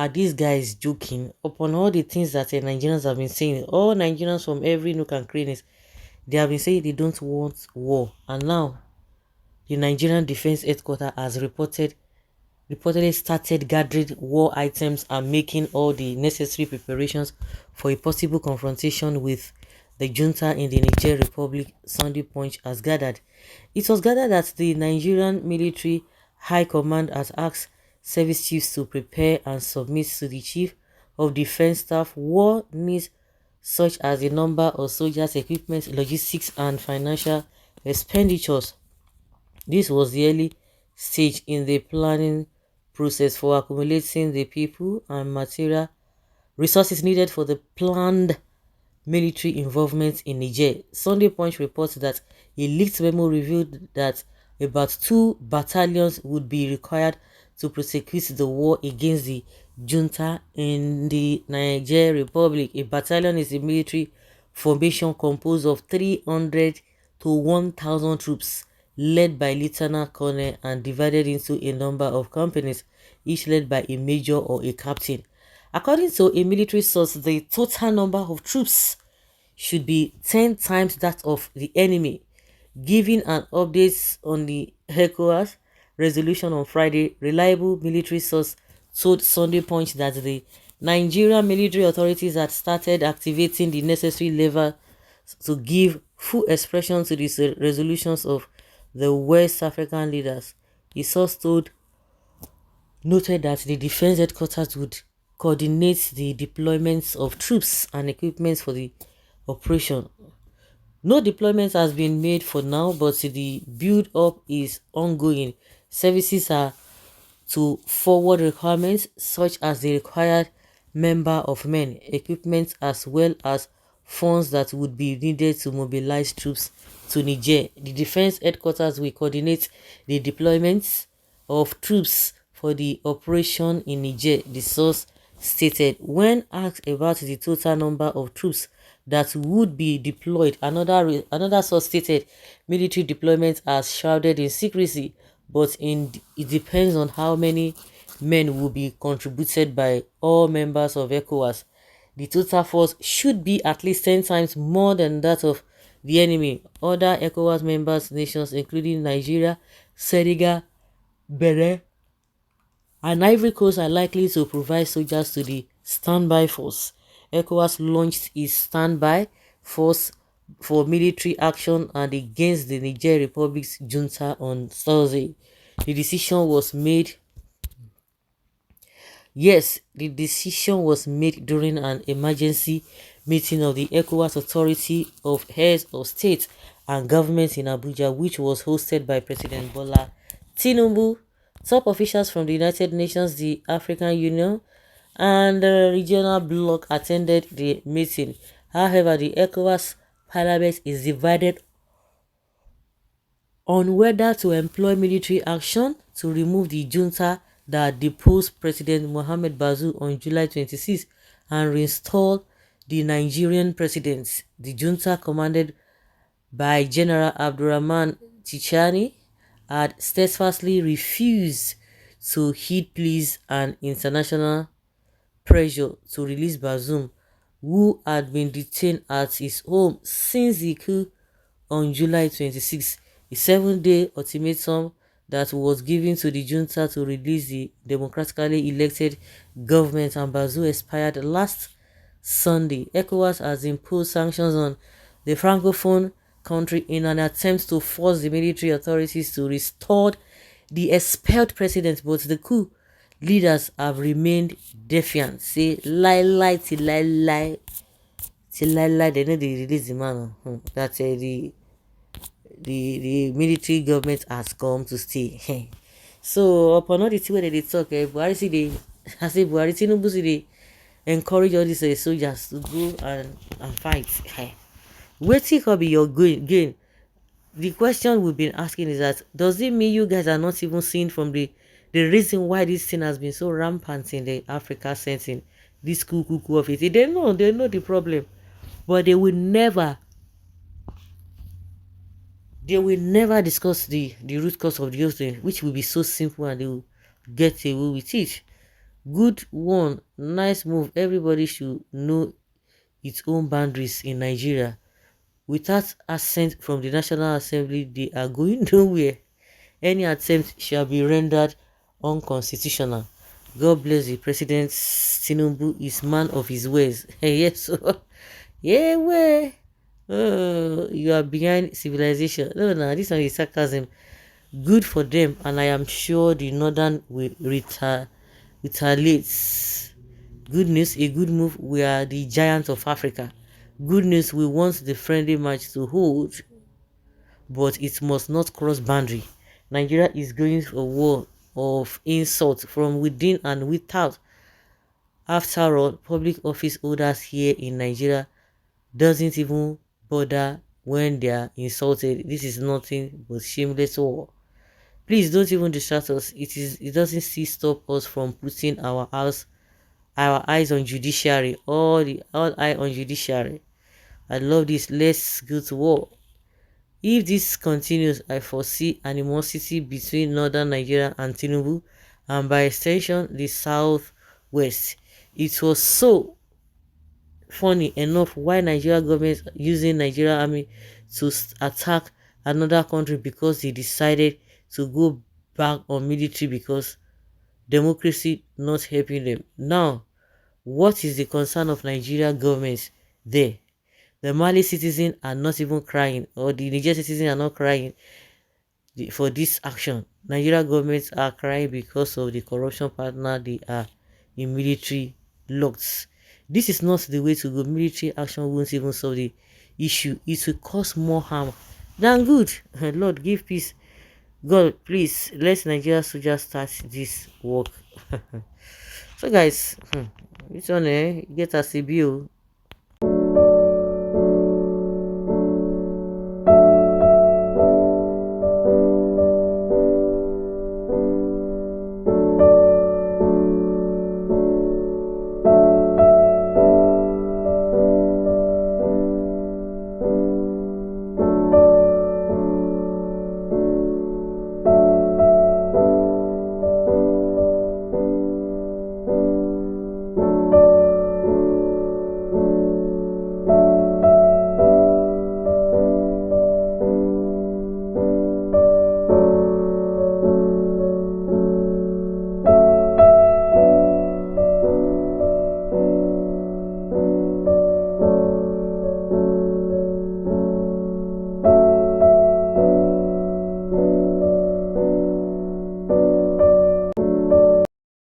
are these guys joking upon all the things that Nigerians have been saying? All Nigerians from every nook and crannies, they have been saying they don't want war, and now the Nigerian Defense Headquarters has reportedly started gathering war items and making all the necessary preparations for a possible confrontation with the junta in the Niger Republic. Sunday Punch has gathered. It was gathered that the Nigerian Military High Command has asked service chiefs to prepare and submit to the Chief of Defense Staff war needs such as the number of soldiers, equipment, logistics, and financial expenditures. This was the early stage in the planning process for accumulating the people and material resources needed for the planned military involvement in Niger. Sunday Punch reports that a leaked memo revealed that about 2 battalions would be required to prosecute the war against the junta in the Niger Republic. A battalion is a military formation composed of 300 to 1,000 troops, led by lieutenant colonel and divided into a number of companies, each led by a major or a captain. According to a military source, the total number of troops should be 10 times that of the enemy. Giving an update on the ECOWAS resolution on Friday, reliable military source told Sunday Punch that the Nigerian military authorities had started activating the necessary levers to give full expression to the resolutions of the West African leaders. The source noted that the defense headquarters would coordinate the deployments of troops and equipment for the operation. No deployment has been made for now, but the build-up is ongoing. Services are to forward requirements such as the required number of men, equipment, as well as funds that would be needed to mobilize troops to Niger. The defense headquarters will coordinate the deployments of troops for the operation in Niger, the source stated. When asked about the total number of troops that would be deployed, another source stated military deployment are shrouded in secrecy, but it depends on how many men will be contributed by all members of ECOWAS. The total force should be at least 10 times more than that of the enemy. Other ECOWAS members nations, including Nigeria, Senegal, Benin, and Ivory Coast, are likely to provide soldiers to the standby force. ECOWAS launched its standby force for military action and against the Niger Republic's junta on Thursday. The decision was made during an emergency meeting of the ECOWAS Authority of Heads of State and Government in Abuja, which was hosted by President Bola Tinubu. Top officials from the United Nations, the African Union, and the regional bloc attended the meeting. However, the ECOWAS Parliament is divided on whether to employ military action to remove the junta that deposed President Mohamed Bazoum on July 26 and reinstall the Nigerian president. The junta, commanded by General Abdurrahman Tichani, had steadfastly refused to heed pleas and international pressure to release Bazoum, who had been detained at his home since the coup on July 26. A 7-day ultimatum that was given to the junta to release the democratically elected government and Bazoum expired last Sunday. ECOWAS has imposed sanctions on the Francophone country in an attempt to force the military authorities to restore the expelled president, but the coup leaders have remained defiant. Say lie, they know they release the man. That the military government has come to stay. So upon all the thing where they talk, Buhari see they, I say Buhari Tinubu see they encourage all these soldiers to go and fight. Wetin could be your gain? The question we've been asking is that, does it mean you guys are not even seeing from the reason why this thing has been so rampant in the Africa setting, this cuckoo of it? They know the problem, but they will never discuss the root cause of the whole thing, which will be so simple, and they will get away with it. Good one, nice move. Everybody should know its own boundaries in Nigeria. Without assent from the National Assembly, they are going nowhere. Any attempt shall be rendered unconstitutional. God bless the President Tinubu is man of his ways. Yes, so yeah, where you are behind civilization. No, no, this one is sarcasm. Good for them, and I am sure the Northern will retaliate. Good news, a good move. We are the giants of Africa. Good news, we want the friendly match to hold, but it must not cross boundary. Nigeria is going for a war of insult from within and without. After all, public office holders here in Nigeria doesn't even bother when they are insulted. This is nothing but shameless war. Please don't even distract us. It doesn't stop us from putting our eyes on judiciary. All eye on judiciary. I love this. Let's go to war. If this continues, I foresee animosity between northern Nigeria and Tinubu, and by extension the southwest. It was so funny enough why Nigeria government using Nigeria army to attack another country, because they decided to go back on military because democracy not helping them. Now, what is the concern of Nigeria government there? The Mali citizens are not even crying, or the Niger citizens are not crying for this action. Nigeria governments are crying because of the corruption partner they are in military locked. This is not the way to go. Military action won't even solve the issue. It will cause more harm than good. Lord, give peace. God, please, let Nigeria soldiers start this work. So guys, this one get a CBO.